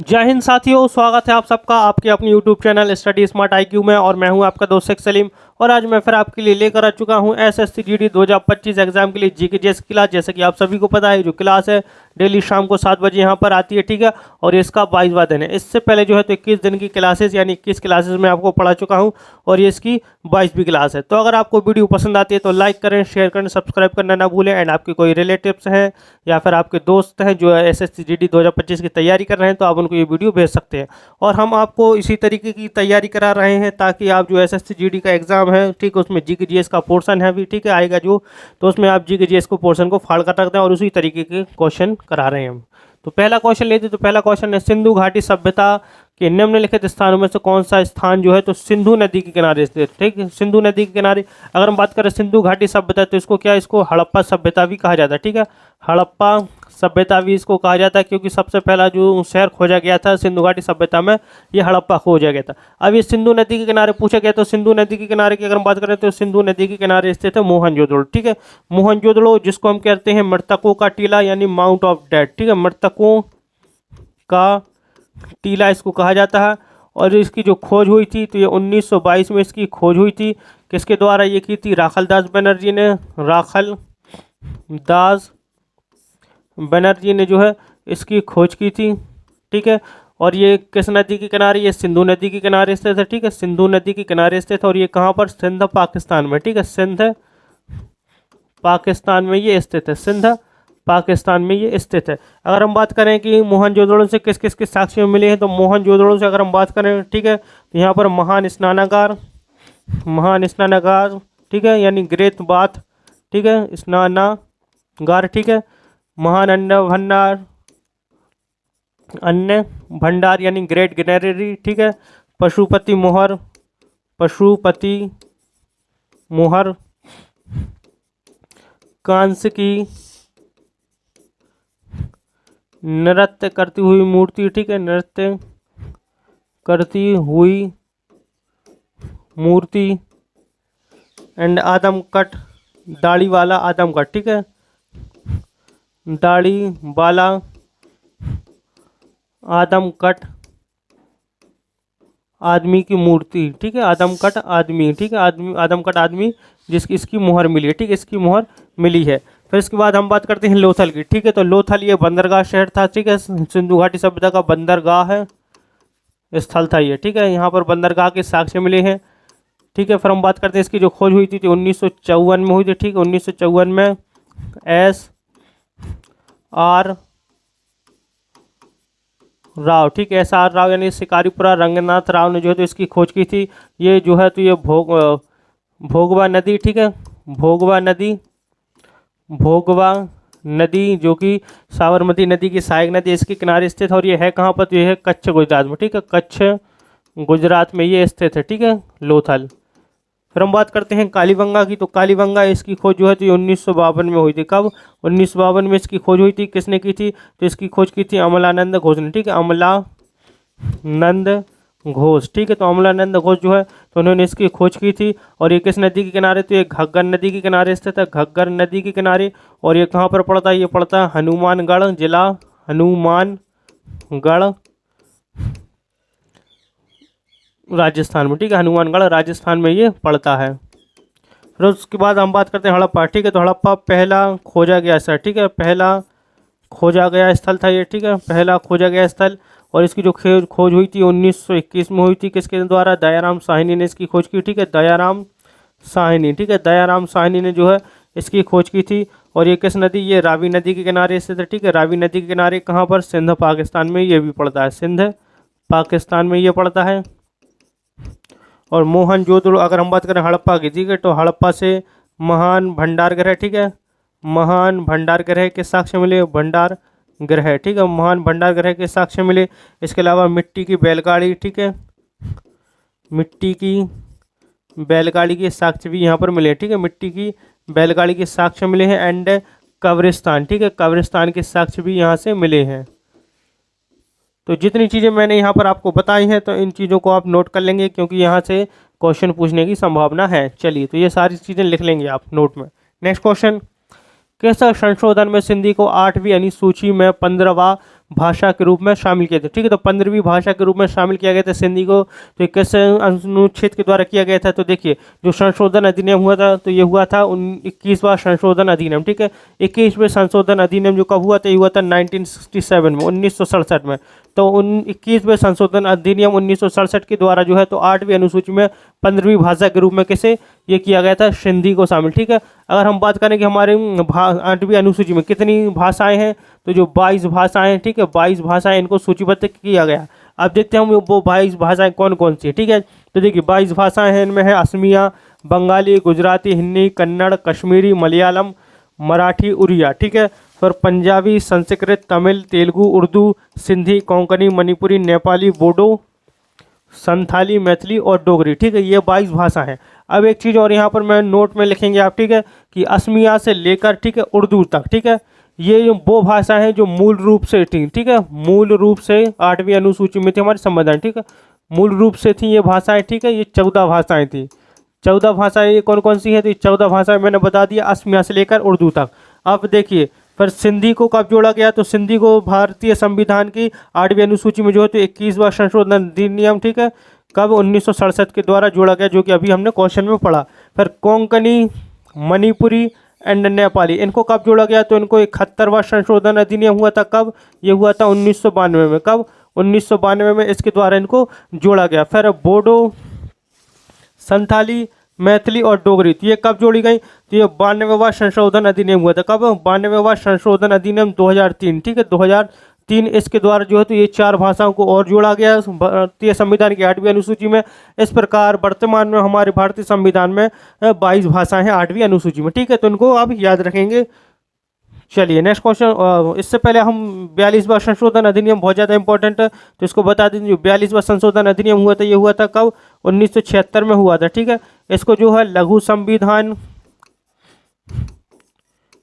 जय हिंद साथियों, स्वागत है आप सबका आपके अपने YouTube channel study smart IQ में। और मैं हूं आपका दोस्त शेख सलीम। और आज मैं फिर आपके लिए लेकर आ चुका हूं SSC GD 2025 एग्जाम के लिए जीके जीएस की क्लास। जैसे कि आप सभी को पता है, जो क्लास है डेली शाम को 7 बजे यहां पर आती है, ठीक है। और इसका 22वां दिन है। इससे पहले जो है तो 21 दिन की क्लासेस यानी 21 क्लासेस में आपको पढ़ा चुका हूँ और ये इसकी 22वीं क्लास है। तो अगर आपको वीडियो पसंद आती है तो लाइक करें, शेयर करें, सब्सक्राइब करना ना भूलें। एंड आपके कोई रिलेटिव्स हैं या फिर आपके दोस्त हैं जो SSC GD 2025 की तैयारी कर रहे हैं तो आप उनको ये वीडियो भेज सकते हैं। और हम आपको इसी तरीके की तैयारी करा रहे हैं ताकि आप जो SSC GD का एग्जाम है, ठीक है, उसमें जीके जीएस का पोर्शन है भी, ठीक है, आएगा जो, तो उसमें आप जीके जीएस को पोर्शन को फाड़ कर रख दें और उसी तरीके के क्वेश्चन करा रहे हैं हम। तो पहला क्वेश्चन लेते, तो पहला क्वेश्चन है सिंधु घाटी सभ्यता के निम्नलिखित स्थानों में से कौन सा स्थान जो है तो सिंधु नदी के किनारे स्थित, ठीक है। सिंधु नदी के किनारे अगर हम बात करें सिंधु घाटी सभ्यता तो इसको क्या, इसको हड़प्पा सभ्यता भी कहा जाता है, ठीक है। हड़प्पा सभ्यता भी इसको कहा जाता है क्योंकि सबसे पहला जो शहर खोजा गया था सिंधु घाटी सभ्यता में, ये हड़प्पा खोजा गया था। अब ये सिंधु नदी के किनारे पूछा गया तो सिंधु नदी के किनारे की अगर हम बात करें तो सिंधु नदी के किनारे स्थित है मोहनजोदड़ो, ठीक है। मोहनजोदड़ो जिसको हम कहते हैं मृतकों का टीला यानी माउंट ऑफ डेड, ठीक है, मृतकों का टीला इसको कहा जाता है। और इसकी जो खोज हुई थी तो ये 1922 में इसकी खोज हुई थी। किसके द्वारा ये की थी? राखल दास बनर्जी ने। राखल दास बनर्जी ने जो है इसकी खोज की थी, ठीक है। और ये किस नदी के किनारे? ये सिंधु नदी के किनारे स्थित है, ठीक है, सिंधु नदी के किनारे स्थित है। और ये कहाँ पर? सिंध पाकिस्तान में, ठीक है, सिंध पाकिस्तान में ये स्थित है, सिंध पाकिस्तान में ये स्थित है। अगर हम बात करें कि मोहनजोदड़ो से किस किस के साक्ष्य मिले हैं तो मोहनजोदड़ो से अगर हम बात करें, ठीक है, तो यहाँ पर महान स्नानागार, ठीक है, यानी ग्रेट बाथ, ठीक है, स्नानागार, ठीक है, महान अन्न भंडार यानी ग्रेट ग्रेनरी, ठीक है, पशुपति मोहर, कांस्य की नृत्य करती हुई मूर्ति, ठीक है, नृत्य करती हुई मूर्ति। एंड आदमकट, दाढ़ी वाला आदमकट, ठीक है, दाढ़ी वाला आदमकट आदमी की मूर्ति, ठीक है, आदमकट आदमी, ठीक है, आदमकट आदमी जिसकी इसकी मुहर मिली है, ठीक है, इसकी मुहर मिली है। फिर इसके बाद हम बात करते हैं लोथल की, ठीक है। तो लोथल ये बंदरगाह शहर था, ठीक है, सिंधु घाटी सभ्यता का बंदरगाह है स्थल था ये, ठीक है, यहाँ पर बंदरगाह के साक्ष्य मिले हैं, ठीक है। फिर हम बात करते हैं इसकी जो खोज हुई थी 1954 में हुई थी, ठीक है, 1954 में SR राव, ठीक है, SR राव यानी शिकारीपुरा रंगनाथ राव ने जो है तो इसकी खोज की थी। ये जो है तो ये भोगवा नदी, ठीक है, भोगवा नदी जो कि साबरमती नदी की सहायक नदी, इसके किनारे स्थित है। और ये है कहाँ पर? तो ये है कच्छ गुजरात में, ठीक है, कच्छ गुजरात में ये स्थित है, ठीक है, लोथल। फिर हम बात करते हैं कालीबंगा की। तो कालीबंगा इसकी खोज जो है तो ये 1952 में हुई थी। कब? 1952 में इसकी खोज हुई थी। किसने की थी? तो इसकी खोज की थी अमलानंद घोष ने, ठीक है, अमलानंद घोष, ठीक है। तो अमलानंद घोष जो है तो उन्होंने इसकी खोज की थी। और ये किस नदी के किनारे? तो ये घग्गर नदी के किनारे स्थित है, घग्गर नदी के किनारे। और ये कहाँ पर पड़ता है? ये पड़ता है हनुमानगढ़ जिला, हनुमानगढ़ राजस्थान में, ठीक है, हनुमानगढ़ राजस्थान में ये पड़ता है। फिर उसके बाद हम बात करते हैं हड़प्पा, ठीक है। तो हड़प्पा पहला खोजा गया स्थल, ठीक है, पहला खोजा गया स्थल था ये, ठीक है, पहला खोजा गया स्थल। और इसकी जो खोज हुई थी 1921 में हुई थी। किसके द्वारा? दयाराम साहनी ने इसकी खोज की, ठीक है, दयाराम साहनी, ठीक है, दयाराम साहनी ने जो है इसकी खोज की थी। और ये किस नदी? ये रावी नदी के किनारे स्थित है, ठीक है, रावी नदी के किनारे। कहाँ पर? सिंध पाकिस्तान में ये भी पड़ता है, सिंध पाकिस्तान में ये पड़ता है। और मोहनजोदड़ो अगर हम बात करें हड़प्पा की, ठीक है, तो हड़प्पा से महान भंडार गृह, ठीक है, महान भंडार गृह के साक्ष्य मिले, भंडार गृह, ठीक है, महान भंडार गृह के साक्ष्य मिले। इसके अलावा मिट्टी की बैलगाड़ी, ठीक है, मिट्टी की बैलगाड़ी के साक्ष्य भी यहाँ पर मिले, ठीक है, मिट्टी की बैलगाड़ी के साक्ष्य मिले हैं। एंड कब्रिस्तान, ठीक है, कब्रिस्तान के साक्ष्य भी यहाँ से मिले हैं। तो जितनी चीज़ें मैंने यहाँ पर आपको बताई हैं तो इन चीज़ों को आप नोट कर लेंगे क्योंकि यहाँ से क्वेश्चन पूछने की संभावना है। चलिए, तो ये सारी चीज़ें लिख लेंगे आप नोट में। नेक्स्ट क्वेश्चन, किस संशोधन में सिंधी को 8वीं अनुसूची में 15वां भाषा के रूप में शामिल किए थे। ठीक है, तो 15वीं भाषा के रूप में शामिल किया गया था सिंधी को। तो 21 अनुच्छेद के द्वारा किया गया था। तो देखिए जो संशोधन अधिनियम हुआ था तो ये हुआ था 21वां संशोधन अधिनियम। ठीक है, 21वें संशोधन अधिनियम जो कब हुआ था, ये हुआ था 1967 में, 1967 में। तो 21वें संशोधन अधिनियम 1967 के द्वारा जो है तो 8वीं अनुसूची में 15वीं भाषा के रूप में कैसे ये किया गया था, सिंधी को शामिल। ठीक है, अगर हम बात करें कि हमारे 8वीं अनुसूची में कितनी भाषाएं हैं, तो जो 22 भाषाएं हैं। ठीक है, 22 भाषाएं इनको सूचीबद्ध किया गया। अब देखते हैं हम वो 22 भाषाएं कौन कौन सी है। ठीक है, तो देखिए 22 भाषाएं हैं, इनमें है असमिया, बंगाली, गुजराती, हिंदी, कन्नड़, कश्मीरी, मलयालम, मराठी, उड़िया। ठीक है, फिर पंजाबी, संस्कृत, तमिल, तेलुगु, उर्दू, सिंधी, कोंकणी, मणिपुरी, नेपाली, बोडो, संथाली, मैथिली और डोगरी। ठीक है, ये 22 भाषा हैं। अब एक चीज़ और यहाँ पर मैं नोट में लिखेंगे आप। ठीक है, कि असमिया से लेकर ठीक है उर्दू तक। ठीक है, ये वो भाषा है जो मूल रूप से थी। ठीक है, मूल रूप से 8वीं अनुसूची में थी हमारे संविधान। ठीक है, मूल रूप से थी ये भाषाएं। ठीक है, ये 14 भाषाएं थी। 14 भाषाएं ये कौन कौन सी है, तो ये 14 भाषाएं मैंने बता दिया, असमिया से लेकर उर्दू तक। अब देखिए फिर सिंधी को कब जोड़ा गया, तो सिंधी को भारतीय संविधान की 8वीं अनुसूची में जो है तो 21वां संशोधन अधिनियम। ठीक है, कब 1967 के द्वारा जोड़ा गया, जो कि अभी हमने क्वेश्चन में पढ़ा। फिर कोंकणी, मणिपुरी एंड नेपाली, इनको कब जोड़ा गया, तो इनको 71वां संशोधन अधिनियम हुआ था। कब ये हुआ था, 1992 में। कब, 1992 में इसके द्वारा इनको जोड़ा गया। फिर बोडो, संथाली, मैथिली और डोगरी, तो ये कब जोड़ी गई, तो ये 92वां संशोधन अधिनियम हुआ था। कब, 92वां संशोधन अधिनियम 2003। ठीक है, 2003 इसके द्वारा जो है तो ये 4 भाषाओं को और जोड़ा गया भारतीय संविधान की 8वीं अनुसूची में। इस प्रकार वर्तमान में हमारे भारतीय संविधान में 22 भाषाएं हैं 8वीं अनुसूची में। ठीक है, तो इनको आप याद रखेंगे। चलिए नेक्स्ट क्वेश्चन। इससे पहले हम 42वां संशोधन अधिनियम बहुत ज़्यादा इंपॉर्टेंट है, तो इसको बता दें। जो 42वां संशोधन अधिनियम हुआ था, ये हुआ था कब, 1976 में हुआ था। ठीक है, इसको जो है लघु संविधान,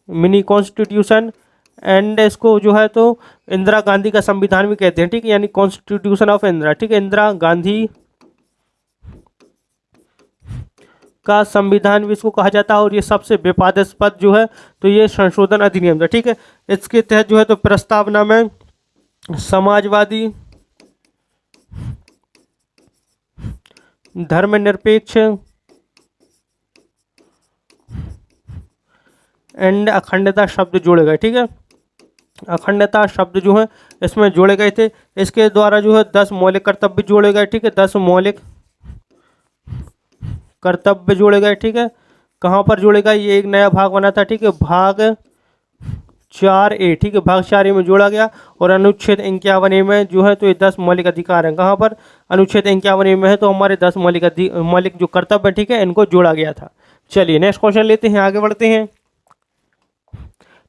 मिनी कॉन्स्टिट्यूशन एंड इसको जो है तो इंदिरा गांधी का संविधान भी कहते हैं। ठीक है, यानी कॉन्स्टिट्यूशन ऑफ इंदिरा। ठीक है, इंदिरा गांधी का संविधान भी इसको कहा जाता है। और ये सबसे विवादास्पद जो है तो ये संशोधन अधिनियम था। ठीक है, इसके तहत जो है तो प्रस्तावना में समाजवादी, धर्मनिरपेक्ष एंड अखंडता शब्द जोड़े गए। ठीक है, अखंडता शब्द जो है इसमें जोड़े गए थे। इसके द्वारा जो है 10 मौलिक कर्तव्य जोड़े गए। ठीक है, 10 मौलिक कर्तव्य जोड़े गए। ठीक है, कहाँ पर जोड़े गए, ये एक नया भाग बना था। ठीक है, भाग 4A। ठीक है, भाग 4A में जोड़ा गया। और अनुच्छेद 51A में जो है तो ये 10 मौलिक अधिकार हैं। कहाँ पर, अनुच्छेद 51A में है तो हमारे 10 मौलिक जो कर्तव्य। ठीक है, इनको जोड़ा गया था। चलिए नेक्स्ट क्वेश्चन लेते हैं, आगे बढ़ते हैं।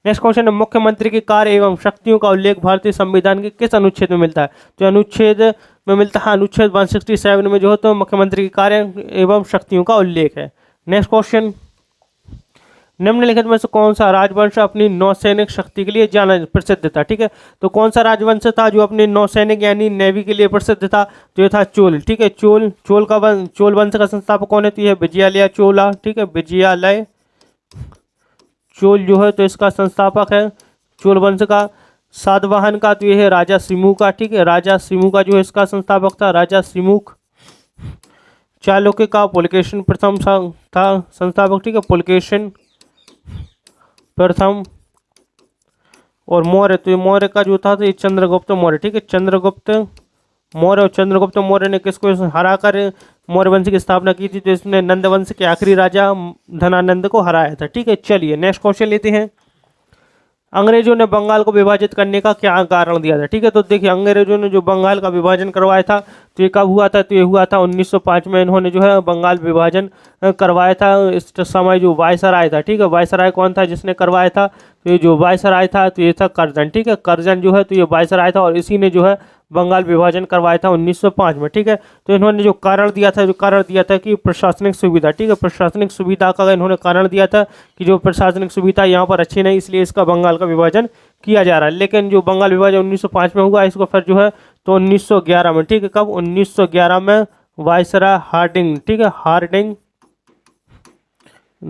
नेक्स्ट क्वेश्चन है, मुख्यमंत्री के कार्य एवं शक्तियों का उल्लेख भारतीय संविधान के किस अनुच्छेद में मिलता है, तो अनुच्छेद में मिलता है अनुच्छेद 167 में जो है तो मुख्यमंत्री के कार्य एवं शक्तियों का उल्लेख है। नेक्स्ट क्वेश्चन, निम्नलिखित में से कौन सा राजवंश अपनी नौसैनिक शक्ति के लिए जाना प्रसिद्ध था। ठीक है, तो कौन सा राजवंश था जो अपने नौसैनिक यानी नेवी के लिए प्रसिद्ध था, तो ये था चोल। ठीक है, चोल वंश का संस्थापक कौन है, तो ये विजयालय चोला। ठीक है, विजयालय चोल जो है तो इसका संस्थापक है चोल वंश का। सातवाहन का तो ये है राजा सिमू का। ठीक है, राजा सिमू का जो है इसका संस्थापक था राजा सिमुख। चालुक्य का पुलकेशिन प्रथम था संस्थापक। ठीक है, पुलकेशिन प्रथम। और मौर्य, तो ये मौर्य का जो था तो ये चंद्रगुप्त मौर्य। ठीक है, चंद्रगुप्त मौर्य। और चंद्रगुप्त मौर्य ने किसको हराकर मौर्य वंश की स्थापना की थी, तो इसने नंद वंश के आखिरी राजा धनानंद को हराया था। ठीक है, चलिए नेक्स्ट क्वेश्चन लेते हैं। अंग्रेजों ने बंगाल को विभाजित करने का क्या कारण दिया था। ठीक है, तो देखिए अंग्रेजों ने जो बंगाल का विभाजन करवाया था तो ये कब हुआ था, तो ये हुआ था 1905 में। इन्होंने जो है बंगाल विभाजन करवाया था। इस समय जो वायसराय था, ठीक है, वायसराय कौन था जिसने करवाया था, तो ये जो वायसराय था तो ये था कर्जन। ठीक है, कर्जन जो है तो ये वायसराय था और इसी ने जो है बंगाल विभाजन करवाया था 1905 में। ठीक है, तो इन्होंने जो कारण दिया था कि प्रशासनिक सुविधा। ठीक है, प्रशासनिक सुविधा का इन्होंने कारण दिया था कि जो प्रशासनिक सुविधा यहाँ पर अच्छी नहीं, इसलिए इसका बंगाल का विभाजन किया जा रहा है। लेकिन जो बंगाल विभाजन 1905 में हुआ, इसको फिर जो है तो 1911 में, ठीक है, कब 1911 में वायसराय हार्डिंग, ठीक है, हार्डिंग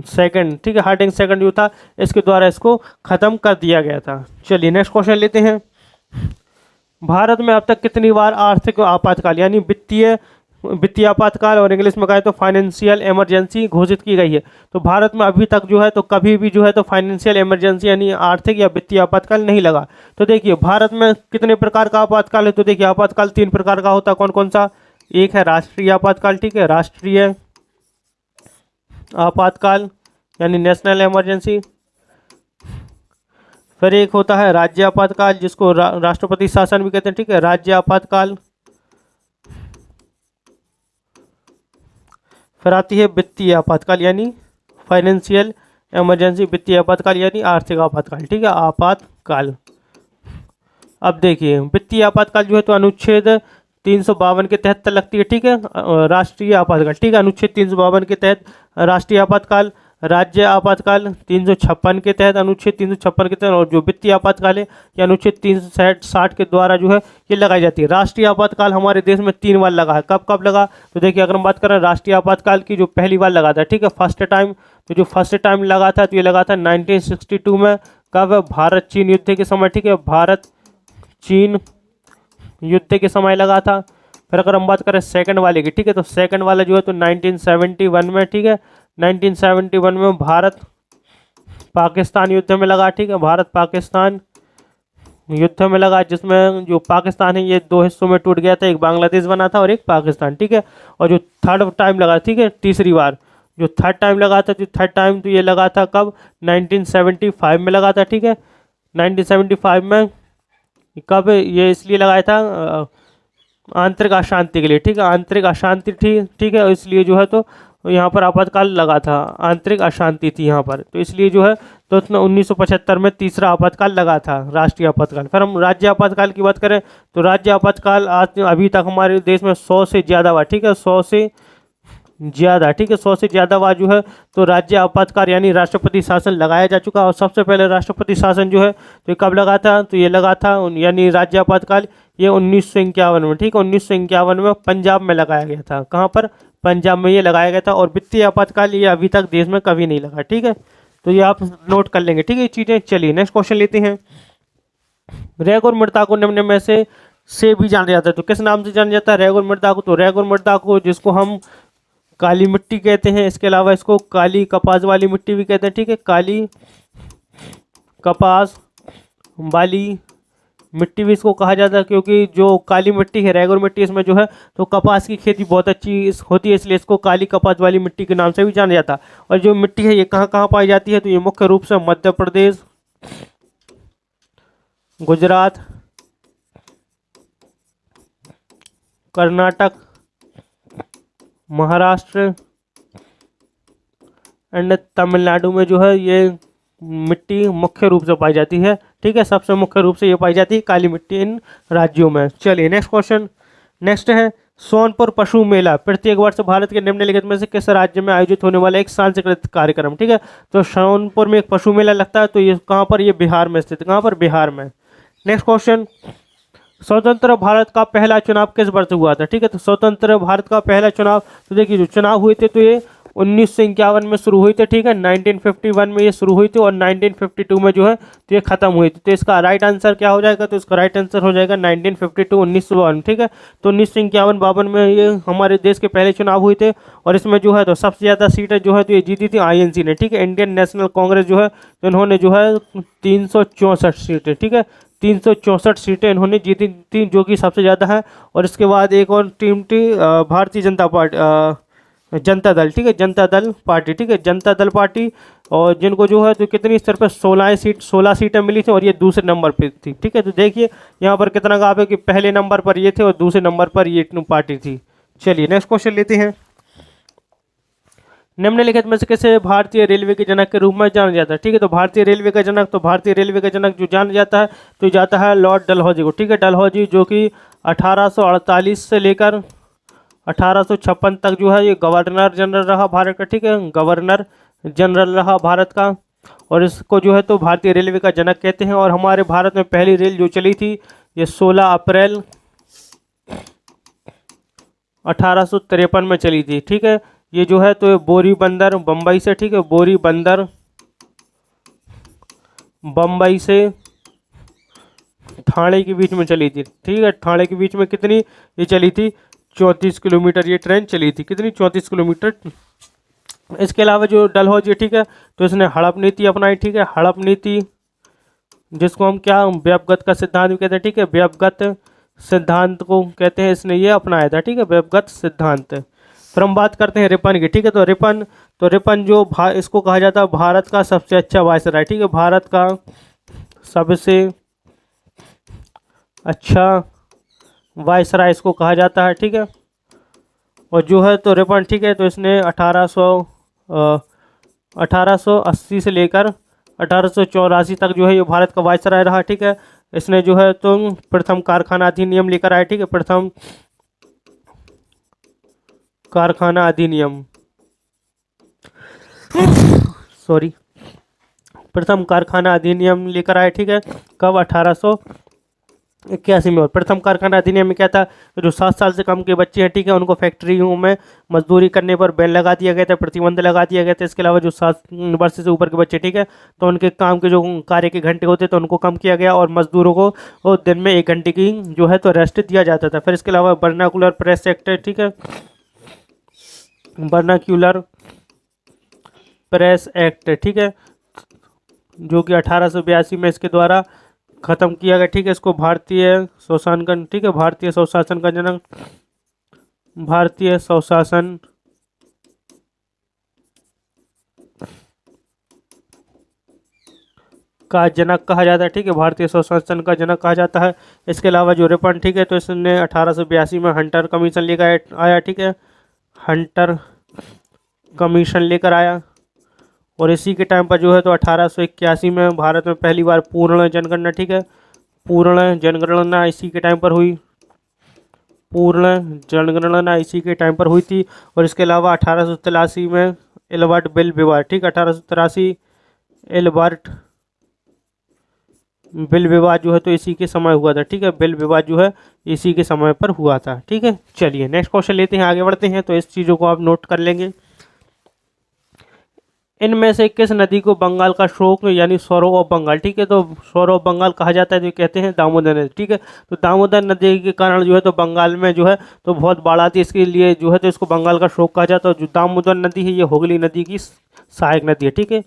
सेकंड, ठीक है, हार्डिंग सेकंड जो था इसके द्वारा इसको खत्म कर दिया गया था। चलिए नेक्स्ट क्वेश्चन लेते हैं। भारत में अब तक कितनी बार आर्थिक आपातकाल यानी वित्तीय आपातकाल और इंग्लिश में कहें तो फाइनेंशियल इमरजेंसी घोषित की गई है? तो भारत में अभी तक जो है तो कभी भी जो है तो फाइनेंशियल इमरजेंसी यानी आर्थिक या वित्तीय आपातकाल नहीं लगा। तो देखिए भारत में कितने प्रकार का आपातकाल है? तो देखिए आपातकाल 3 प्रकार का होता है। कौन कौन सा? एक है राष्ट्रीय आपातकाल, ठीक है, राष्ट्रीय आपातकाल यानी नेशनल इमरजेंसी। फिर एक होता है राज्य आपातकाल जिसको राष्ट्रपति शासन भी कहते हैं, ठीक है, राज्य आपातकाल। फिर आती है वित्तीय आपातकाल यानी फाइनेंशियल इमरजेंसी, वित्तीय आपातकाल यानी आर्थिक आपातकाल, ठीक है, आपातकाल। अब देखिए वित्तीय आपातकाल जो है तो अनुच्छेद 352 के तहत लगती है, ठीक है, राष्ट्रीय आपातकाल, ठीक है, अनुच्छेद 352 के तहत राष्ट्रीय आपातकाल, राज्य आपातकाल 356 के तहत, अनुच्छेद 356 के तहत, और जो वित्तीय आपातकाल है ये अनुच्छेद 360 के द्वारा जो है ये लगाई जाती है। राष्ट्रीय आपातकाल हमारे देश में 3 बार लगा है। कब कब लगा? तो देखिए अगर हम बात करें राष्ट्रीय आपातकाल की, जो पहली बार लगा था, ठीक है, फर्स्ट टाइम, तो जो फर्स्ट टाइम लगा था तो ये लगा था 1962 में। कब? भारत चीन युद्ध के समय, ठीक है, भारत चीन युद्ध के समय लगा था। फिर अगर हम बात करें सेकंड वाले की, ठीक है, तो सेकंड वाला जो है तो 1971 में, ठीक है, 1971 में भारत पाकिस्तान युद्ध में लगा, ठीक है, भारत पाकिस्तान युद्ध में लगा, जिसमें जो पाकिस्तान है ये 2 हिस्सों में टूट गया था, एक बांग्लादेश बना था और एक पाकिस्तान, ठीक है। और जो थर्ड टाइम लगा, ठीक है, तीसरी बार जो थर्ड टाइम लगा था, जो थर्ड टाइम तो ये लगा था कब? 1975 में लगा था, ठीक है, 1975 में। कब ये इसलिए लगाया था? आंतरिक अशांति के लिए, ठीक है, आंतरिक अशांति थी, ठीक है, इसलिए जो है तो यहाँ पर आपातकाल लगा था, आंतरिक अशांति थी यहाँ पर, तो इसलिए जो है तो 1975 में तीसरा आपातकाल लगा था, राष्ट्रीय आपातकाल। फिर हम राज्य आपातकाल की बात करें तो राज्य आपातकाल आज अभी तक हमारे देश में 100 से ज़्यादा हुआ, ठीक है, 100 से ज़्यादा, ठीक है, 100 से ज़्यादा बार जो है तो राज्य आपातकाल यानी राष्ट्रपति शासन लगाया जा चुका। और सबसे पहले राष्ट्रपति शासन जो है तो कब लगा था? तो ये लगा था यानी राज्य आपातकाल ये 1951 में, ठीक है, 1951 में पंजाब में लगाया गया था। कहाँ पर? पंजाब में ये लगाया गया था। और वित्तीय आपातकाल ये अभी तक देश में कभी नहीं लगा, ठीक है, तो ये आप नोट कर लेंगे, ठीक है, ये चीज़ें। चलिए नेक्स्ट क्वेश्चन लेते हैं। रेगुर मृदा को निम्न में से भी जाना जाता है, तो किस नाम से जाना जाता है रेगुर मृदा को? तो रेगुर मृदा को जिसको हम काली मिट्टी कहते हैं, इसके अलावा इसको काली कपास वाली मिट्टी भी कहते हैं, ठीक है, काली कपास वाली मिट्टी भी इसको कहा जाता है, क्योंकि जो काली मिट्टी है रेगुर मिट्टी, इसमें जो है तो कपास की खेती बहुत अच्छी होती है, इसलिए इसको काली कपास वाली मिट्टी के नाम से भी जाना जाता है। और जो मिट्टी है ये कहाँ कहाँ पाई जाती है? तो ये मुख्य रूप से मध्य प्रदेश, गुजरात, कर्नाटक, महाराष्ट्र एंड तमिलनाडु में जो है ये मिट्टी मुख्य रूप से पाई जाती है, ठीक है, सबसे मुख्य रूप से ये पाई जाती है काली मिट्टी इन राज्यों में। चलिए नेक्स्ट क्वेश्चन। नेक्स्ट है सोनपुर पशु मेला प्रत्येक वर्ष भारत के निम्नलिखित में से किस राज्य में आयोजित होने वाला एक सांस्कृतिक कार्यक्रम, ठीक है, तो सोनपुर में एक पशु मेला लगता है, तो ये कहाँ पर? ये बिहार में स्थित, कहाँ पर? बिहार में। Next question. स्वतंत्र भारत का पहला चुनाव किस वर्ष हुआ था, ठीक है, तो स्वतंत्र भारत का पहला चुनाव, तो देखिए जो चुनाव हुए थे तो ये 1951 में शुरू हुई थी, ठीक है, 1951 में ये शुरू हुई थी और 1952 में जो है तो ये खत्म हुई थी। तो इसका राइट आंसर क्या हो जाएगा? तो इसका राइट आंसर हो जाएगा 1952, 1952, ठीक है। तो 1951-52 में ये हमारे देश के पहले चुनाव हुए थे और इसमें जो है तो सबसे ज़्यादा सीटें जो है तो ये जीती थी INC ने, ठीक है, इंडियन नेशनल कांग्रेस जो है तो इन्होंने जो है 364 सीटें, ठीक है, 364 सीटें इन्होंने जीती थी, जो कि सबसे ज़्यादा है। और इसके बाद एक और टीम थी भारतीय जनता पार्टी, जनता दल, ठीक है, जनता दल पार्टी, ठीक है, जनता दल पार्टी, और जिनको जो है तो कितनी सिर्फ 16 सीटें मिली थी और ये दूसरे नंबर पे थी, ठीक है। तो देखिए यहाँ पर कितना गाप है कि पहले नंबर पर ये थे और दूसरे नंबर पर ये पार्टी थी। चलिए नेक्स्ट क्वेश्चन लेते हैं। निम्नलिखित में से किसे भारतीय रेलवे के जनक के रूप में जाना जाता है, ठीक है, तो भारतीय रेलवे का जनक, तो भारतीय रेलवे का जनक जो जाना जाता है तो जाता है लॉर्ड डलहौजी को, ठीक है, डलहौजी, जो कि 1848 से लेकर 1856 तक जो है ये गवर्नर जनरल रहा भारत का, ठीक है, गवर्नर जनरल रहा भारत का। और इसको जो है तो भारतीय रेलवे का जनक कहते हैं। और हमारे भारत में पहली रेल जो चली थी ये 16 अप्रैल 1853 में चली थी, ठीक है। ये जो है तो बोरी बंदर बम्बई से, ठीक है, बोरी बंदर बम्बई से ठाणे के बीच में चली थी, ठीक है। ठाणे के बीच में कितनी ये चली थी, 34 किलोमीटर ये ट्रेन चली थी, कितनी 34 किलोमीटर। इसके अलावा जो डलहौजी, ठीक है, तो इसने हड़प नीति अपनाई, ठीक है। हड़प नीति जिसको हम क्या व्यवगत का सिद्धांत भी कहते हैं, ठीक है, व्यवगत सिद्धांत को कहते हैं, इसने ये अपनाया था, ठीक है, व्यवगत सिद्धांत। फिर हम बात करते हैं रिपन की, ठीक है। तो रिपन जो इसको कहा जाता है भारत का सबसे अच्छा वायसराय, ठीक है, भारत का सबसे अच्छा वायसराय इसको कहा जाता है, ठीक है। और जो है तो रिपन, ठीक है, तो इसने 1880 से लेकर 1884 तक जो है ये भारत का वायसराय रहा, ठीक है। इसने जो है तो प्रथम कारखाना अधिनियम लेकर आया, ठीक है, प्रथम कारखाना अधिनियम सॉरी प्रथम कारखाना अधिनियम लेकर आए, ठीक है, कब 1881 में। और प्रथम कारखाना अधिनियम में क्या था, जो 7 साल से कम के बच्चे हैं, ठीक है, उनको फैक्ट्रियों में मजदूरी करने पर बैन लगा दिया गया था, प्रतिबंध लगा दिया गया था। इसके अलावा जो 7 वर्ष से ऊपर के बच्चे, ठीक है, तो उनके काम के जो कार्य के घंटे होते तो उनको कम किया गया, और मजदूरों को दिन में 1 घंटे की जो है तो रेस्ट दिया जाता था। फिर इसके अलावा वर्नाकुलर प्रेस एक्ट, ठीक है, वर्नाक्यूलर प्रेस एक्ट, ठीक है, जो कि 1882 में इसके द्वारा खत्म किया गया, ठीक है। इसको भारतीय स्वशासन का, ठीक है, भारतीय स्वशासन का जनक, भारतीय स्वशासन का जनक कहा जाता है, ठीक है, भारतीय स्वशासन का जनक कहा जाता है। इसके अलावा जो रिपन, ठीक है, तो इसने 1882 में हंटर कमीशन लेकर आया, ठीक है, हंटर कमीशन लेकर आया। और इसी के टाइम पर जो है तो 1881 में भारत में पहली बार पूर्ण जनगणना, ठीक है, पूर्ण जनगणना इसी के टाइम पर हुई, पूर्ण जनगणना इसी के टाइम पर हुई थी। और इसके अलावा 1883 में एल्बर्ट बिल विवाद, ठीक है, 1883 एल्बर्ट बिल विवाद जो है तो इसी के समय हुआ था, ठीक है, बिल विवाद जो है इसी के समय पर हुआ था, ठीक है। चलिए नेक्स्ट क्वेश्चन लेते हैं, आगे बढ़ते हैं। तो इस चीज़ों को आप नोट कर लेंगे। इनमें से किस नदी को बंगाल का शोक यानी सौरव ऑफ बंगाल, ठीक है, तो सौरव ऑफ बंगाल कहा जाता है, जो कहते हैं दामोदर नदी, ठीक है। तो दामोदर नदी के कारण जो है तो बंगाल में जो है तो बहुत बाढ़ आती है, इसके लिए जो है तो इसको बंगाल का शोक कहा जाता है। जो दामोदर नदी है ये हुगली नदी की सहायक नदी है, ठीक है,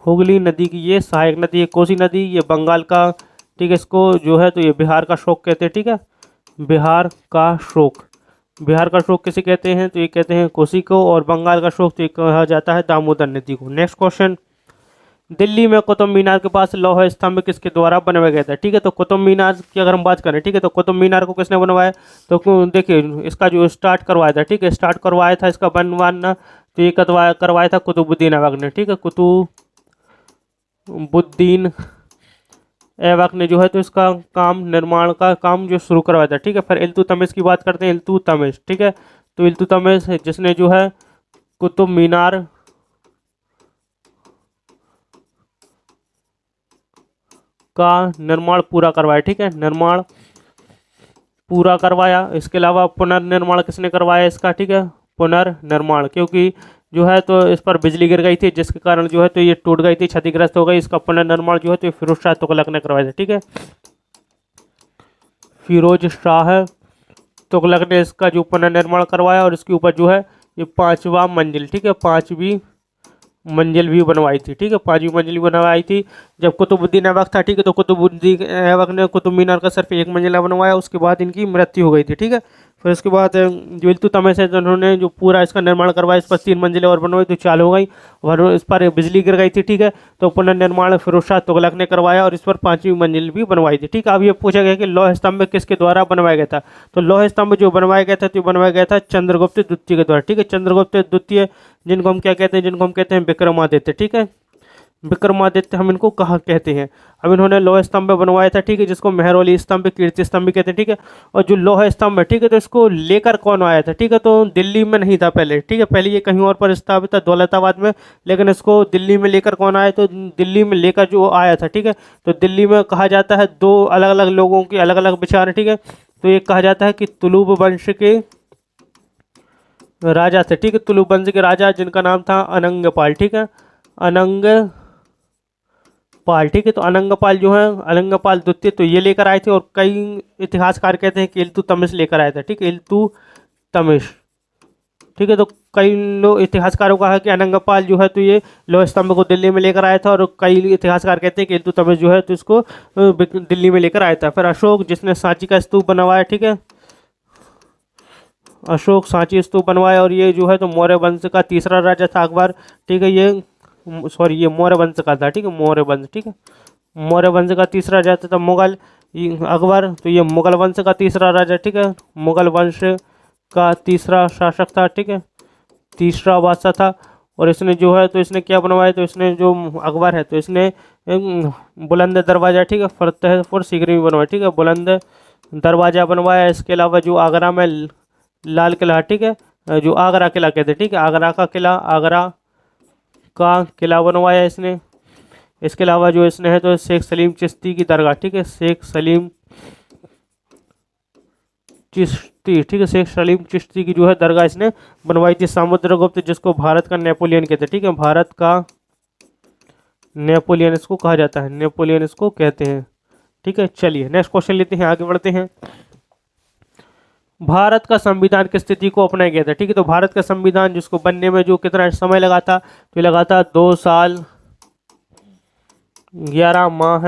हुगली नदी की ये सहायक नदी है। कोसी नदी ये बंगाल का, ठीक है, इसको जो है तो ये बिहार का शोक कहते हैं, ठीक है, बिहार का शोक। बिहार का शोक किसे कहते हैं, तो ये कहते हैं कोसी को, और बंगाल का शोक तो ये कहा जाता है दामोदर नदी को। नेक्स्ट क्वेश्चन, दिल्ली में कुतुब मीनार के पास लौह स्तंभ किसके द्वारा बनवाया गया था, ठीक है। तो कुतुब मीनार की अगर हम बात करें, ठीक है, तो कुतुब मीनार को किसने बनवाया, तो देखिए इसका जो स्टार्ट करवाया था, ठीक है, स्टार्ट करवाया था इसका बनवाना, तो ये करवाया था कुतुबुद्दीन ऐबक ने, ठीक है, कुतुबुद्दीन ऐबक ने जो है तो इसका काम, निर्माण का काम जो शुरू करवाया था, ठीक है। फिर इल्तुतमिश की बात करते हैं, इल्तुतमिश, ठीक है, तो इल्तुतमिश जिसने जो है कुतुब मीनार का निर्माण पूरा करवाया, ठीक है, निर्माण पूरा करवाया। इसके अलावा पुनर्निर्माण किसने करवाया इसका, ठीक है, पुनर्निर्माण, क्योंकि जो है तो इस पर बिजली गिर गई थी जिसके कारण जो है तो ये टूट गई थी, क्षतिग्रस्त हो गई। इसका पुनर्निर्माण जो है तो फिरोज शाह तुगलक ने करवाया था, ठीक है, फिरोज शाह तुगलक ने इसका जो पुनर्निर्माण करवाया। और इसके ऊपर जो है ये 5वां मंजिल, ठीक है, 5वीं मंजिल भी बनवाई थी, ठीक है, 5वीं मंजिल भी बनवाई थी जब कुतुबुद्दीन ऐबक था, ठीक है। तो कुतुबुद्दीन ऐबक ने कुतुब मीनार का सिर्फ 1 मंजिला बनवाया, उसके बाद इनकी मृत्यु हो गई थी, ठीक है। फिर उसके बाद जो इल्तुतमिश है जिन्होंने जो पूरा इसका निर्माण करवाया, इस पर 3 मंजिलें और बनवाई तो 4 हो गई, और इस पर बिजली गिर गई थी, ठीक है। तो पुनर्निर्माण फिरोज शाह तुगलक ने करवाया और इस पर 5वीं मंजिल भी बनवाई थी, ठीक है। अब ये पूछा गया कि लौह स्तंभ किसके द्वारा बनवाया गया था, तो लौह स्तंभ जो बनवाया गया था तो बनवाया गया था चंद्रगुप्त द्वितीय के द्वारा, ठीक है, चंद्रगुप्त द्वितीय, जिनको हम क्या कहते हैं, जिनको हम कहते हैं विक्रमादित्य, ठीक है, विक्रमादित्य हम इनको कहा कहते हैं। अब इन्होंने लौह स्तंभ बनवाया था, ठीक है, जिसको मेहरौली स्तंभ, कीर्ति स्तंभ भी कहते हैं, ठीक है। और जो लौह स्तंभ है, ठीक है, तो इसको लेकर कौन आया था, ठीक है, तो दिल्ली में नहीं था पहले, ठीक है, पहले ये कहीं और पर स्थापित था दौलताबाद में, लेकिन इसको दिल्ली में लेकर कौन आया, तो दिल्ली में लेकर जो आया था, ठीक है, तो दिल्ली में कहा जाता है 2 अलग अलग लोगों के अलग अलग विचार हैं, ठीक है। तो ये कहा जाता है कि तुलुब वंश के राजा थे, ठीक है, तुलुब वंश के राजा जिनका नाम था अनंगपाल, ठीक है, अनंगपाल, पाल, ठीक है। तो अनंगपाल जो है, अनंगपाल द्वितीय, तो ये लेकर आए थे, और कई इतिहासकार कहते हैं कि इल्तुतमिश लेकर आया था, ठीक है, इल्तुतमिश, ठीक है। तो कई लोग इतिहासकारों का है कि अनंगपाल जो है तो ये लौह स्तंभ को दिल्ली में लेकर आया था, और कई इतिहासकार कहते हैं कि इल्तुतमिश जो है तो इसको दिल्ली में लेकर आया था। फिर अशोक, जिसने सांची का स्तूप बनवाया, ठीक है, अशोक सांची स्तूप बनवाया, और ये जो है तो मौर्य वंश का तीसरा राजा था अकबर, ठीक है। ये सॉरी, ये मौर्य वंश का था, ठीक है, मौर्य वंश, ठीक है, मौर्य वंश का तीसरा राजा था मुगल अकबर, तो ये मुगल वंश का तीसरा राजा, ठीक है, मुगल वंश का तीसरा शासक था, ठीक है, तीसरा बादशाह था। और इसने जो है तो इसने क्या बनवाया, तो इसने जो अकबर है तो इसने बुलंद दरवाज़ा, ठीक है, फतेहपुर सीकरी में बनवाया, ठीक है, बुलंद दरवाज़ा बनवाया। इसके अलावा जो आगरा में लाल किला, ठीक है, जो आगरा किला कहते हैं, ठीक है, आगरा का किला बनवाया इसने। इसके अलावा जो इसने है तो शेख सलीम चिश्ती की दरगाह, ठीक है, शेख सलीम चिश्ती, ठीक है, शेख सलीम चिश्ती की जो है दरगाह इसने बनवाई थी। समुद्रगुप्त, जिसको भारत का नेपोलियन कहते हैं, ठीक है, भारत का नेपोलियन इसको कहा जाता है, नेपोलियन इसको कहते हैं, ठीक है। चलिए नेक्स्ट क्वेश्चन लेते हैं, आगे बढ़ते हैं। भारत का संविधान किस तिथि को अपनाया गया था, ठीक है। तो भारत का संविधान जिसको बनने में जो कितना समय लगा था, तो लगा था 2 साल 11 माह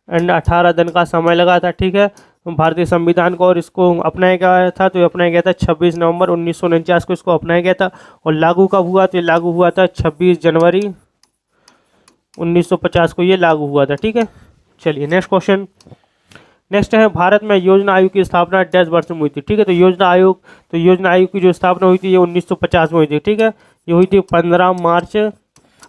एंड 18 दिन का समय लगा था, ठीक है, भारतीय संविधान को। और इसको अपनाया गया था, तो ये अपनाया गया था 26 नवंबर 1949 को इसको अपनाया गया था। और लागू कब हुआ, तो ये लागू हुआ था 26 जनवरी 1950 को ये लागू हुआ था, ठीक है। चलिए नेक्स्ट क्वेश्चन। नेक्स्ट है, भारत में योजना आयोग की स्थापना डैश वर्ष में हुई थी, ठीक है। तो योजना आयोग की जो स्थापना हुई थी ये 1950 में हुई थी, ठीक है, ये हुई थी 15 मार्च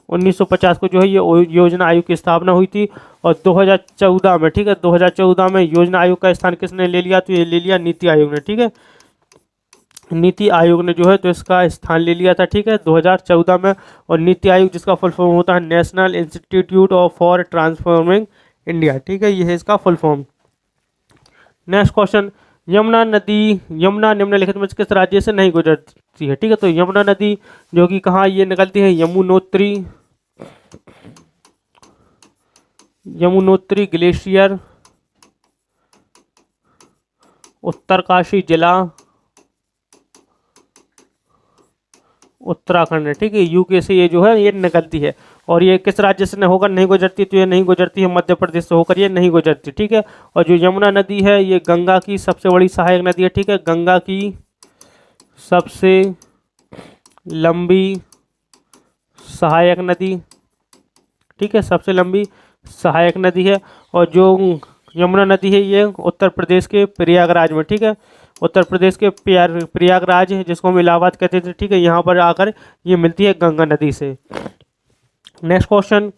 1950 को जो है ये योजना आयोग की स्थापना हुई थी। और 2014 में, ठीक है, 2014 में योजना आयोग का स्थान किसने ले लिया, तो ये ले लिया नीति आयोग ने, ठीक है, नीति आयोग ने जो है तो इसका स्थान ले लिया था, ठीक है, 2014 में। और नीति आयोग जिसका फुल फॉर्म होता है national institute for transforming India, ठीक है, ये है इसका full form. Next question, Yamuna निम्नलिखित में किस राज्य से नहीं गुजरती है, ठीक है। तो यमुना नदी जो कि कहाँ ये निकलती है, यमुनोत्री ग्लेशियर, उत्तरकाशी जिला, उत्तराखंड है, ठीक है, यूके से ये जो है ये निकलती है। और ये किस राज्य से होकर नहीं गुजरती, तो ये नहीं गुजरती है मध्य प्रदेश से होकर ये नहीं गुजरती, ठीक है। और जो यमुना नदी है ये गंगा की सबसे बड़ी सहायक नदी है, ठीक है, गंगा की सबसे लंबी सहायक नदी, ठीक है, सबसे लंबी सहायक नदी है। और जो यमुना नदी है ये उत्तर प्रदेश के प्रयागराज में, ठीक है, उत्तर प्रदेश के प्रयागराज है जिसको हम इलाहाबाद कहते थे, ठीक है, यहाँ पर आकर ये मिलती है गंगा नदी से। नेक्स्ट क्वेश्चन,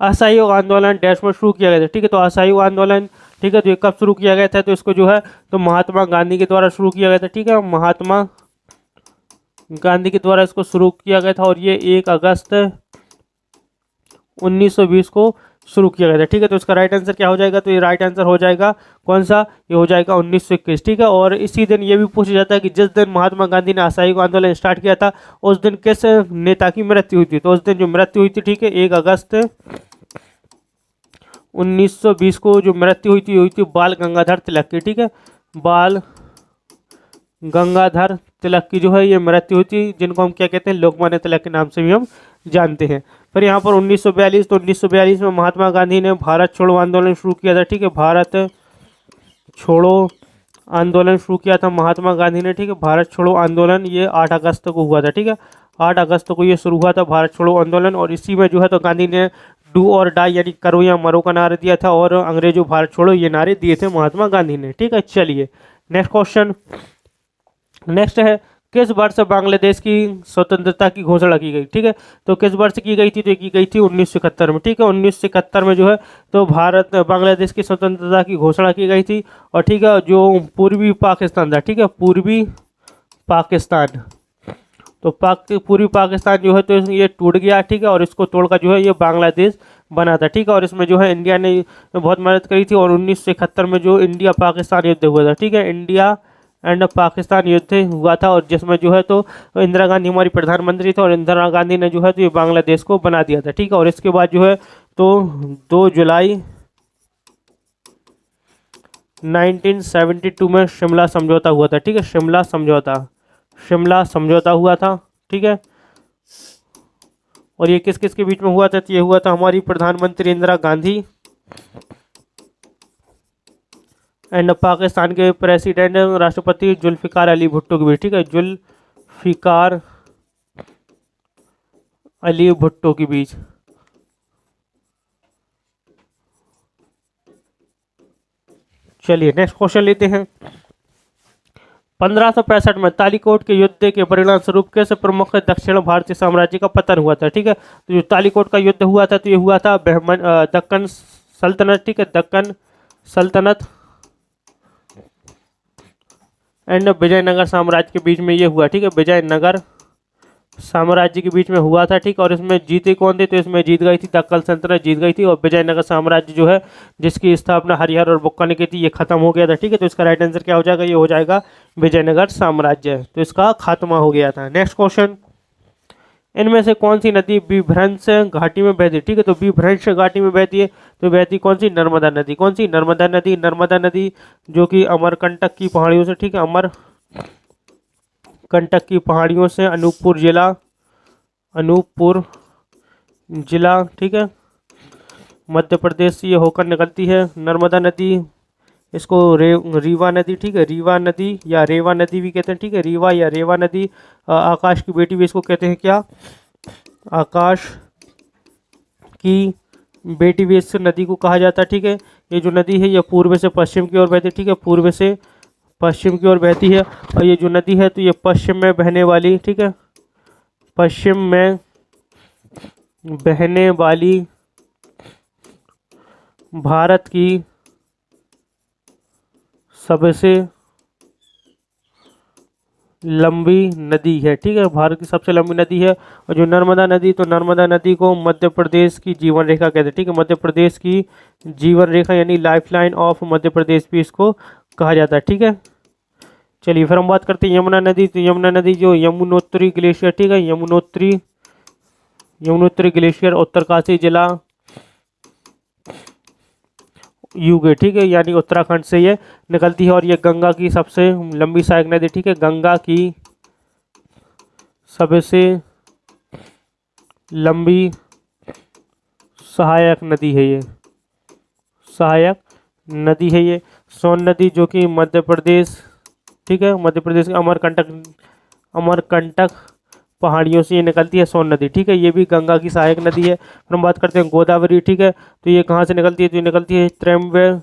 असहयोग आंदोलन डैश में शुरू किया गया था, ठीक है। तो असहयोग आंदोलन, ठीक है, तो ये कब शुरू किया गया था, तो इसको जो है तो महात्मा गांधी के द्वारा शुरू किया गया था, ठीक है, महात्मा गांधी के द्वारा इसको शुरू किया गया था। और ये 1 अगस्त 1920 को शुरू किया गया था, ठीक है। तो इसका राइट आंसर क्या हो जाएगा, तो ये राइट आंसर हो जाएगा कौन सा, ये हो जाएगा 1921, ठीक है। और इसी दिन ये भी पूछा जाता है कि जिस दिन महात्मा गांधी ने असहयोग आंदोलन स्टार्ट किया था उस दिन किस नेता की मृत्यु हुई थी, तो उस दिन जो मृत्यु हुई थी, ठीक है, 1 अगस्त 1920 को जो मृत्यु हुई थी बाल गंगाधर तिलक की, ठीक है, बाल गंगाधर तिलक की जो है ये मृत्यु हुई थी, जिनको हम क्या कहते हैं, लोकमान्य तिलक के नाम से भी हम जानते हैं। फिर यहाँ पर 1942, तो 1942 में महात्मा गांधी ने भारत छोड़ो आंदोलन शुरू किया था, ठीक है, भारत छोड़ो आंदोलन शुरू किया था महात्मा गांधी ने, ठीक है, भारत छोड़ो आंदोलन ये 8 अगस्त को हुआ था, ठीक है, 8 अगस्त को ये शुरू हुआ था भारत छोड़ो आंदोलन। और इसी में जो है तो गांधी ने डू और डाई यानी करो या मरो का नारा दिया था, और अंग्रेजों भारत छोड़ो ये नारे दिए थे महात्मा गांधी ने, ठीक है। चलिए नेक्स्ट क्वेश्चन। नेक्स्ट है, किस वर्ष बांग्लादेश की स्वतंत्रता की घोषणा की गई, ठीक है। तो किस वर्ष की गई थी, तो की गई थी 1971 में, ठीक है, 1971 में जो है तो बांग्लादेश की स्वतंत्रता की घोषणा की गई थी। और ठीक है, जो पूर्वी पाकिस्तान था, ठीक है, पूर्वी पाकिस्तान, तो पूर्वी पाकिस्तान जो है तो ये टूट गया, ठीक है, और इसको तोड़कर जो है ये बांग्लादेश बना था, ठीक है। और इसमें जो है इंडिया ने बहुत मदद करी थी। और 1971 में जो इंडिया पाकिस्तान युद्ध हुआ था, ठीक है, इंडिया एंड पाकिस्तान युद्ध हुआ था, और जिसमें जो है तो इंदिरा गांधी हमारी प्रधानमंत्री थी, और इंदिरा गांधी ने जो है तो ये बांग्लादेश को बना दिया था, ठीक है। और इसके बाद जो है तो 2 जुलाई 1972 में शिमला समझौता हुआ था। ठीक है, शिमला समझौता हुआ था। ठीक है, और ये किस किस के बीच में हुआ था? तो ये हुआ था हमारी प्रधानमंत्री इंदिरा गांधी एंड पाकिस्तान के प्रेसिडेंट राष्ट्रपति जुल्फ़िकार अली भुट्टो के बीच। ठीक है, जुल्फ़िकार अली भुट्टो के बीच। चलिए नेक्स्ट क्वेश्चन लेते हैं। 1565 में तालीकोट के युद्ध के परिणाम स्वरूप कैसे प्रमुख दक्षिण भारतीय साम्राज्य का पतन हुआ था? ठीक है, तो जो तालीकोट का युद्ध हुआ था तो ये हुआ था दक्कन सल्तनत, ठीक है, दक्कन सल्तनत एंड विजयनगर साम्राज्य के बीच में ये हुआ। ठीक है, विजयनगर साम्राज्य के बीच में हुआ था। ठीक, और इसमें जीते कौन थे? तो इसमें जीत गई थी दक्कन सल्तनत, जीत गई थी, और विजयनगर साम्राज्य जो है जिसकी स्थापना हरिहर और बुक्का ने की थी ये खत्म हो गया था। ठीक है, तो इसका राइट आंसर क्या हो जाएगा? ये हो जाएगा विजयनगर साम्राज्य, तो इसका खात्मा हो गया था। नेक्स्ट क्वेश्चन, इनमें से कौन सी नदी विभ्रंश घाटी में बहती है? ठीक है, तो विभ्रंश घाटी में बहती है, तो बहती कौन सी? नर्मदा नदी। कौन सी? नर्मदा नदी। नर्मदा नदी जो कि अमरकंटक की पहाड़ियों से, ठीक है, अमरकंटक की पहाड़ियों से अनूपपुर जिला, ठीक है, मध्य प्रदेश से ये होकर निकलती है नर्मदा नदी। इसको रीवा नदी, ठीक है, रीवा नदी या रेवा नदी भी कहते हैं। ठीक है, रीवा या रेवा नदी, आकाश की बेटी भी इसको कहते हैं। क्या? आकाश की बेटी भी इस नदी को कहा जाता है। ठीक है, ये जो नदी है ये पूर्व से पश्चिम की ओर बहती है। ठीक है, पूर्व से पश्चिम की ओर बहती है, और ये जो नदी है तो ये पश्चिम में बहने वाली, ठीक है, पश्चिम में बहने वाली भारत की सबसे लंबी नदी है। ठीक है, भारत की सबसे लंबी नदी है। और जो नर्मदा नदी, तो नर्मदा नदी को मध्य प्रदेश की जीवन रेखा कहते हैं। ठीक है, मध्य प्रदेश की जीवन रेखा यानी लाइफलाइन ऑफ मध्य प्रदेश भी इसको कहा जाता है। ठीक है, चलिए फिर हम बात करते हैं यमुना नदी। तो यमुना नदी जो यमुनोत्री ग्लेशियर, ठीक है, यमुनोत्री ग्लेशियर उत्तरकाशी जिला यूके, ठीक है, यानी उत्तराखंड से ये निकलती है, और ये गंगा की सबसे लंबी सहायक नदी। ठीक है, गंगा की सबसे लंबी सहायक नदी है ये, सहायक नदी है ये। सोन नदी जो कि मध्य प्रदेश, ठीक है, मध्य प्रदेश के अमरकंटक पहाड़ियों से ये निकलती है सोन नदी। ठीक है, ये भी गंगा की सहायक नदी है। फिर हम बात करते हैं गोदावरी। ठीक है, तो ये कहाँ से निकलती है? तो ये निकलती है त्र्यंबकेश्वर,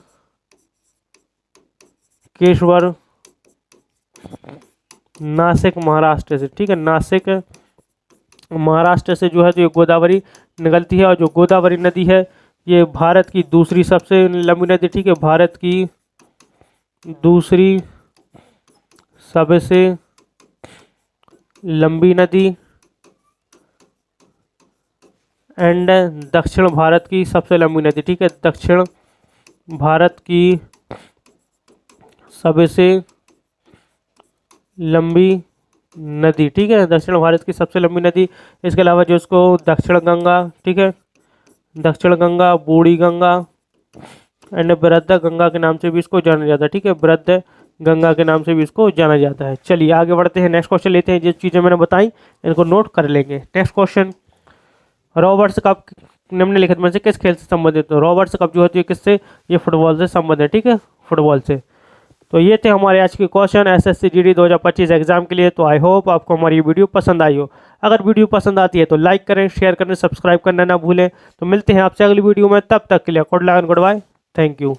नासिक, महाराष्ट्र से। ठीक है, नासिक महाराष्ट्र से जो है तो ये गोदावरी निकलती है, और जो गोदावरी नदी है ये भारत की दूसरी सबसे लंबी नदी। ठीक है, भारत की दूसरी सबसे लंबी नदी एंड दक्षिण भारत की सबसे लंबी नदी। ठीक है, दक्षिण भारत की सबसे लंबी नदी। ठीक है, दक्षिण भारत की सबसे लंबी नदी। इसके अलावा जो इसको दक्षिण गंगा, ठीक है, दक्षिण गंगा, बूढ़ी गंगा एंड वृद्ध गंगा के नाम से भी इसको जाना जाता है। ठीक है, वृद्ध गंगा के नाम से भी इसको जाना जाता है। चलिए आगे बढ़ते हैं, नेक्स्ट क्वेश्चन लेते हैं। जो चीज़ें मैंने बताई इनको नोट कर लेंगे। नेक्स्ट क्वेश्चन, रॉबर्ट्स कप निम्नलिखित में से किस खेल से संबंधित? तो रॉबर्ट्स कप जो होती है किससे? ये फुटबॉल से संबंधित है। ठीक है, फुटबॉल से। तो ये थे हमारे आज के क्वेश्चन एसएससी जीडी 2025 एग्जाम के लिए। तो आई होप आपको हमारी वीडियो पसंद आई हो। अगर वीडियो पसंद आती है तो लाइक करें, शेयर करें, सब्सक्राइब करना ना भूलें। तो मिलते हैं आपसे अगली वीडियो में, तब तक के लिए good luck and goodbye. Thank you.